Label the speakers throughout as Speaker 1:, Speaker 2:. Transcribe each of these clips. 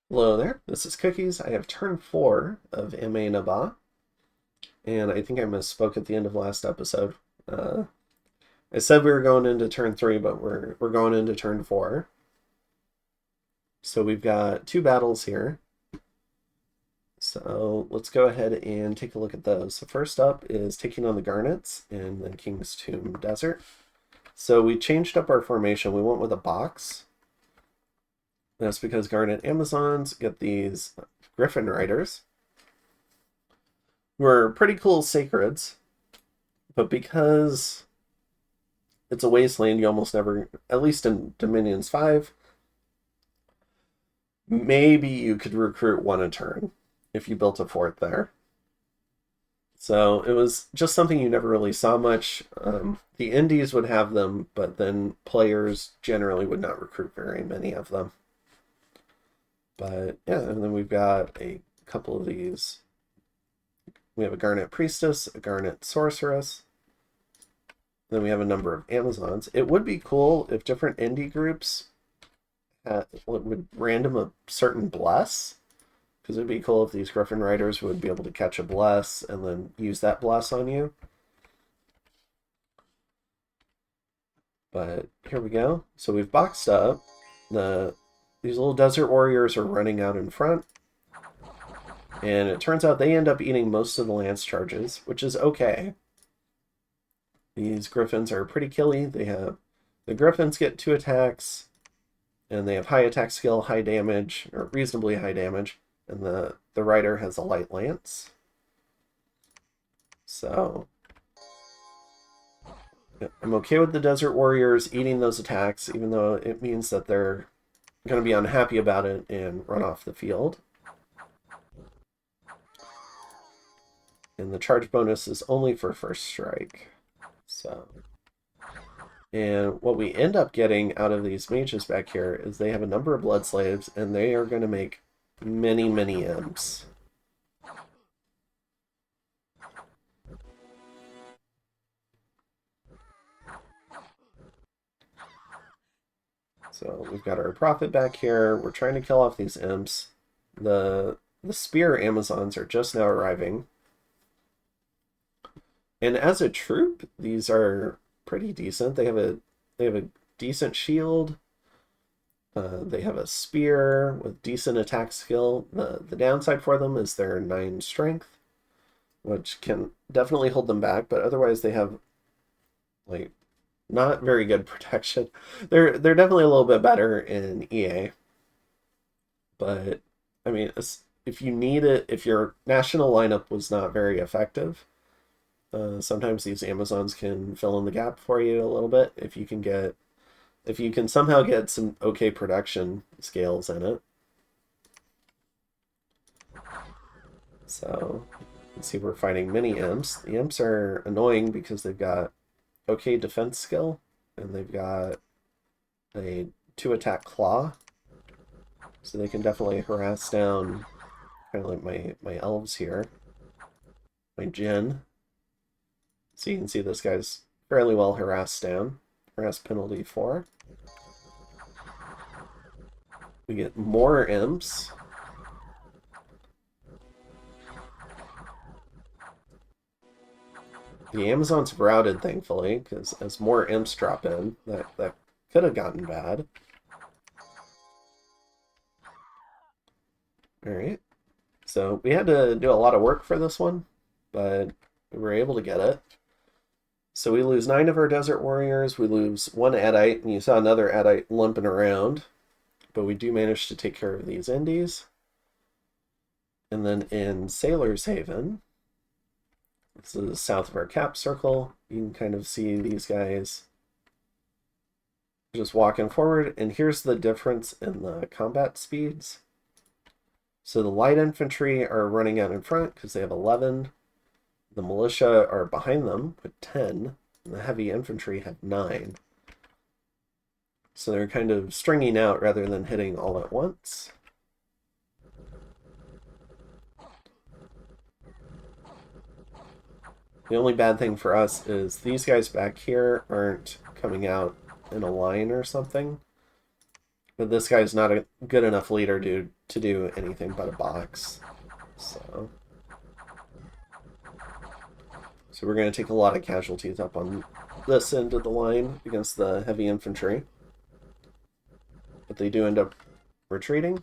Speaker 1: Hello there, this is Cookies. I have turn 4 of M.A. Naba, and I think I misspoke at the end of last episode. Uh, I said we were going into turn 3, but we're going into turn 4. So we've got two battles here. So let's go ahead and take a look at those. So first up is taking on the Garnets in the King's Tomb Desert. So we changed up our formation. We went with a box. That's because Garnet Amazons get these Griffin Riders, who are pretty cool sacreds, but because it's a wasteland, you almost never, at least in Dominions 5, maybe you could recruit one a turn if you built a fort there. So it was just something you never really saw much. The indies would have them, but then players generally would not recruit very many of them. But yeah, and then we've got a couple of these. We have a Garnet Priestess, a Garnet Sorceress. Then we have a number of Amazons. It would be cool if different indie groups would random a certain bless, because it'd be cool if these Griffin Riders would be able to catch a bless and then use that bless on you. But here we go. So we've boxed up. These little desert warriors are running out in front. And it turns out they end up eating most of the lance charges, which is okay. These griffins are pretty killy. The griffins get 2 attacks, and they have high attack skill, high damage, or reasonably high damage, and the rider has a light lance. So I'm okay with the desert warriors eating those attacks, even though it means that they're going to be unhappy about it and run off the field. And the charge bonus is only for first strike. So, and what we end up getting out of these mages back here is they have a number of blood slaves, and they are going to make many, many imps. So we've got our prophet back here. We're trying to kill off these imps. The spear Amazons are just now arriving. And as a troop, these are pretty decent. They have a decent shield. They have a spear with decent attack skill. The downside for them is their 9 strength, which can definitely hold them back, but otherwise they have like not very good protection. They're definitely a little bit better in EA. But I mean, if you need it, if your national lineup was not very effective, sometimes these Amazons can fill in the gap for you a little bit if you can somehow get some okay production scales in it. So let's see, we're fighting many imps. The imps are annoying because they've got okay defense skill, and they've got a 2 attack claw. So they can definitely harass down kind of like my elves here. My Jinn. So you can see this guy's fairly well harassed down. Harass penalty 4. We get more imps. The Amazon's routed, thankfully, because as more imps drop in, that could have gotten bad. Alright. So we had to do a lot of work for this one, but we were able to get it. So we lose 9 of our desert warriors, we lose 1 Adite, and you saw another Adite limping around, but we do manage to take care of these indies. And then in Sailor's Haven, this is south of our cap circle, you can kind of see these guys just walking forward, and here's the difference in the combat speeds. So the light infantry are running out in front because they have 11. The militia are behind them with 10, and the heavy infantry have 9. So they're kind of stringing out rather than hitting all at once. The only bad thing for us is these guys back here aren't coming out in a line or something. But this guy's not a good enough leader to do anything but a box. So we're going to take a lot of casualties up on this end of the line against the heavy infantry. But they do end up retreating.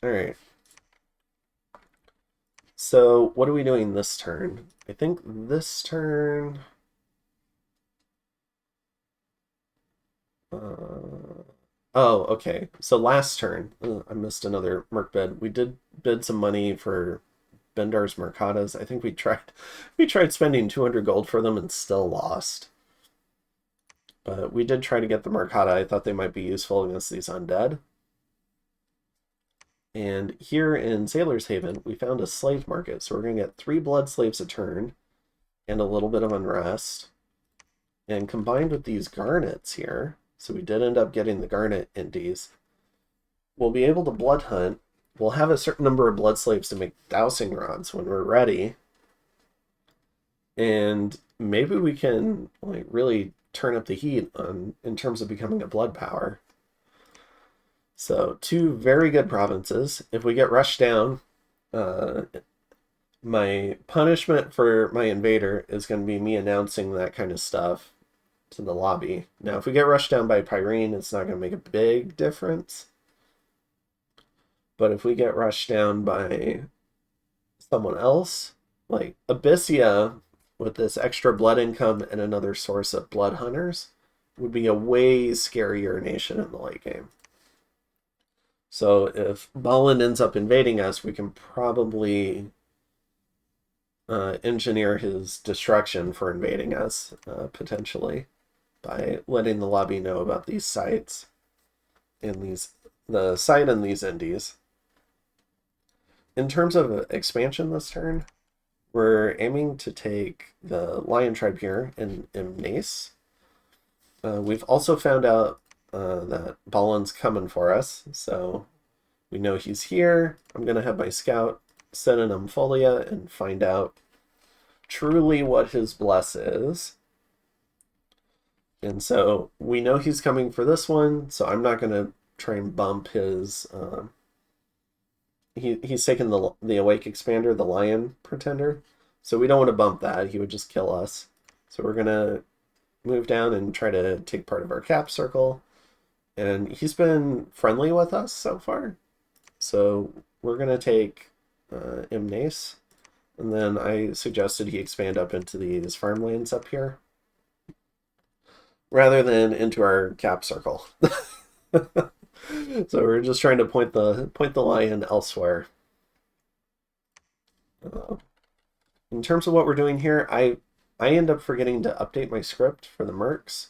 Speaker 1: All right. So what are we doing this turn? I think this turn... oh, okay. So last turn, I missed another merc bid. We did bid some money for Bendar's Mercadas. I think we tried spending 200 gold for them and still lost. But we did try to get the Mercada. I thought they might be useful against these undead. And here in Sailor's Haven, we found a slave market. So we're going to get 3 blood slaves a turn and a little bit of unrest. And combined with these garnets here, so we did end up getting the garnet indies, we'll be able to blood hunt. We'll have a certain number of blood slaves to make dowsing rods when we're ready. And maybe we can like really turn up the heat in terms of becoming a blood power. So 2 very good provinces. If we get rushed down, my punishment for my invader is going to be me announcing that kind of stuff to the lobby. Now, if we get rushed down by Pyrene, it's not going to make a big difference. But if we get rushed down by someone else, like Abyssia, with this extra blood income and another source of blood hunters, would be a way scarier nation in the late game. So if Balin ends up invading us, we can probably engineer his destruction for invading us, potentially, by letting the lobby know about these sites and the site and these indies. In terms of expansion this turn, we're aiming to take the Lion Tribe here in Imnace. We've also found out that Balin's coming for us, so we know he's here. I'm going to have my scout set in Ampholia and find out truly what his bless is. And so we know he's coming for this one, so I'm not going to try and bump his... he's taken the Awake Expander, the Lion Pretender, so we don't want to bump that. He would just kill us. So we're going to move down and try to take part of our cap circle. And he's been friendly with us so far. So we're going to take Imnace. And then I suggested he expand up into these farmlands up here, rather than into our cap circle. So we're just trying to point the lion elsewhere. In terms of what we're doing here, I end up forgetting to update my script for the mercs.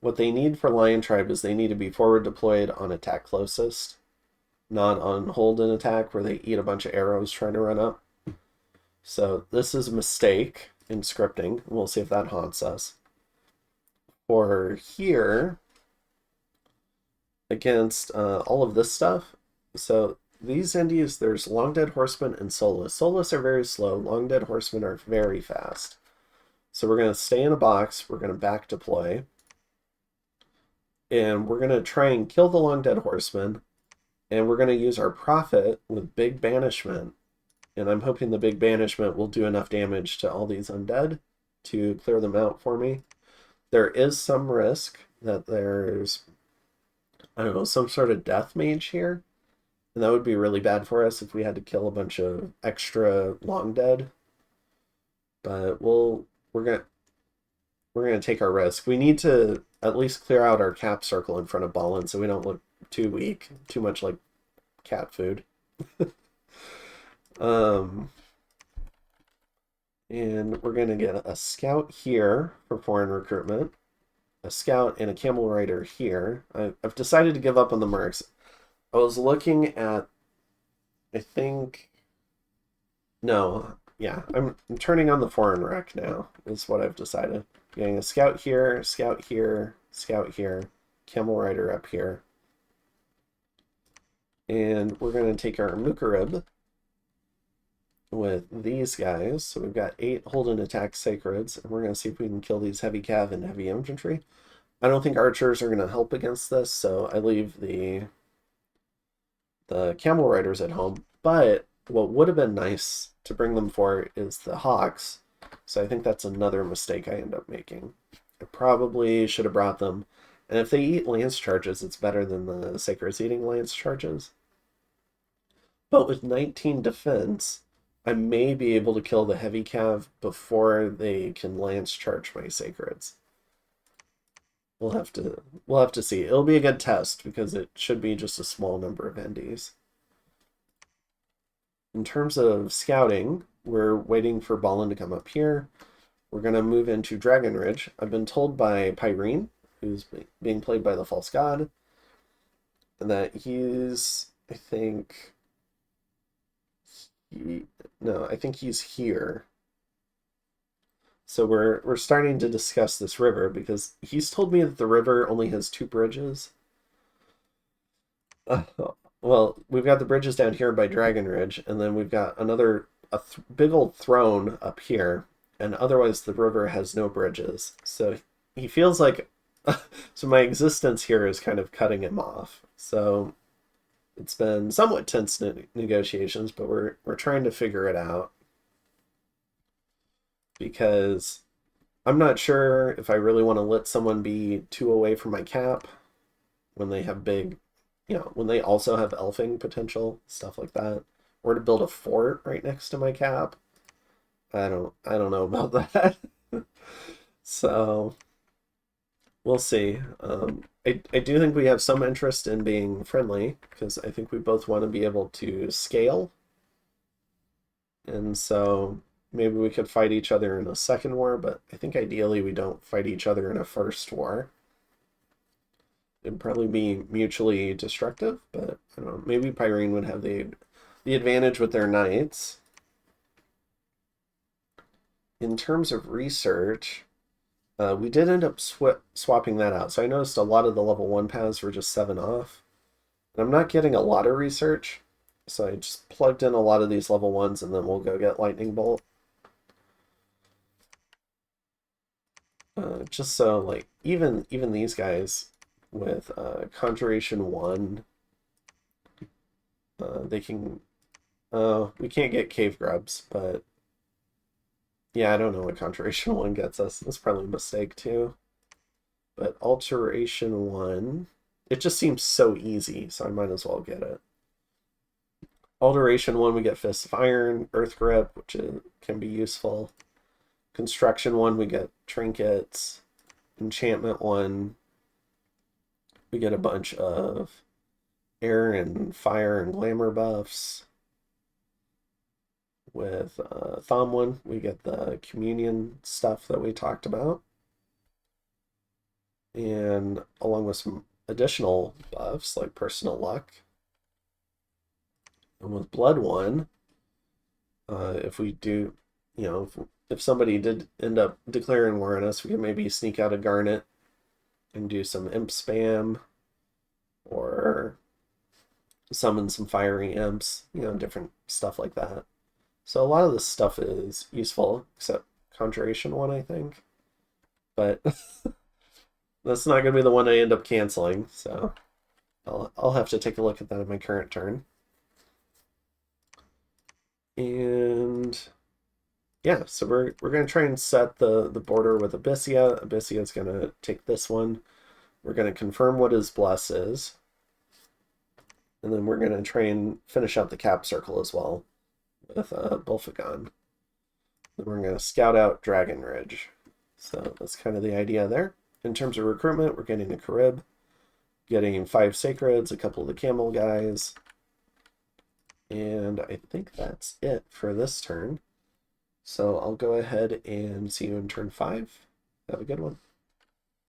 Speaker 1: What they need for Lion Tribe is they need to be forward deployed on attack closest, not on hold and attack where they eat a bunch of arrows trying to run up. So this is a mistake in scripting. We'll see if that haunts us. For here, against all of this stuff, so these indies, there's Long Dead Horsemen and Solus. Solus are very slow. Long Dead Horsemen are very fast. So we're going to stay in a box. We're going to back deploy. And we're going to try and kill the Long Dead Horsemen. And we're going to use our Prophet with Big Banishment. And I'm hoping the Big Banishment will do enough damage to all these undead to clear them out for me. There is some risk that there's, I don't know, some sort of death mage here. And that would be really bad for us if we had to kill a bunch of extra long dead. But we're gonna take our risk. We need to at least clear out our cap circle in front of Balin so we don't look too weak, too much like cat food. And we're gonna get a scout here for foreign recruitment, a scout and a camel rider here. I've decided to give up on the mercs. I was looking at, I think, no, yeah, I'm turning on the foreign rec now, is what I've decided. Getting a scout here, scout here, scout here, camel rider up here. And we're going to take our Mukarib with these guys. So we've got 8 hold and attack sacreds, and we're going to see if we can kill these heavy cav and heavy infantry. I don't think archers are going to help against this, so I leave the the camel riders at home, but what would have been nice to bring them for is the hawks. So I think that's another mistake I end up making. I probably should have brought them. And if they eat lance charges, it's better than the Sacred's eating lance charges. But with 19 defense, I may be able to kill the heavy cav before they can lance charge my Sacreds. We'll have to see. It'll be a good test because it should be just a small number of NDs. In terms of scouting, we're waiting for Ballin to come up here. We're going to move into Dragon Ridge. I've been told by Pyrene, who's being played by the False God, that he's, I think he's here. So we're starting to discuss this river because he's told me that the river only has 2 bridges. Well, we've got the bridges down here by Dragon Ridge, and then we've got a big old throne up here, and otherwise the river has no bridges. So he feels like so my existence here is kind of cutting him off. So it's been somewhat tense negotiations, but we're trying to figure it out. Because I'm not sure if I really want to let someone be 2 away from my cap when they have big, when they also have elfing potential, stuff like that. Or to build a fort right next to my cap. I don't know about that. So we'll see. I do think we have some interest in being friendly because I think we both want to be able to scale. And so maybe we could fight each other in a second war, but I think ideally we don't fight each other in a first war. It'd probably be mutually destructive, but I don't know. Maybe Pyrene would have the advantage with their knights. In terms of research, we did end up swapping that out. So I noticed a lot of the level 1 paths were just 7 off. And I'm not getting a lot of research, so I just plugged in a lot of these level 1s, and then we'll go get Lightning Bolt. Just so, like, even these guys with Conjuration 1, they can... we can't get Cave Grubs, but... Yeah, I don't know what Conjuration 1 gets us. That's probably a mistake, too. But Alteration 1... It just seems so easy, so I might as well get it. Alteration 1, we get Fist of Iron, Earth Grip, which can be useful. Construction 1, we get Trinkets. Enchantment 1, we get a bunch of Air and Fire and Glamour buffs. With Thumb 1, we get the Communion stuff that we talked about. And along with some additional buffs, like Personal Luck. And with Blood 1, if we do, if somebody did end up declaring war on us, we can maybe sneak out a Garnet and do some imp spam or summon some fiery imps, different stuff like that. So a lot of this stuff is useful, except Conjuration 1, I think. But that's not going to be the one I end up canceling, so I'll have to take a look at that in my current turn. And yeah, so we're going to try and set the border with Abyssia. Abyssia is going to take this one. We're going to confirm what his bless is. And then we're going to try and finish out the cap circle as well with Bulfagon. Then we're going to scout out Dragon Ridge. So that's kind of the idea there. In terms of recruitment, we're getting a Carib, getting 5 Sacreds, a couple of the Camel guys. And I think that's it for this turn. So I'll go ahead and see you in turn 5. Have a good one.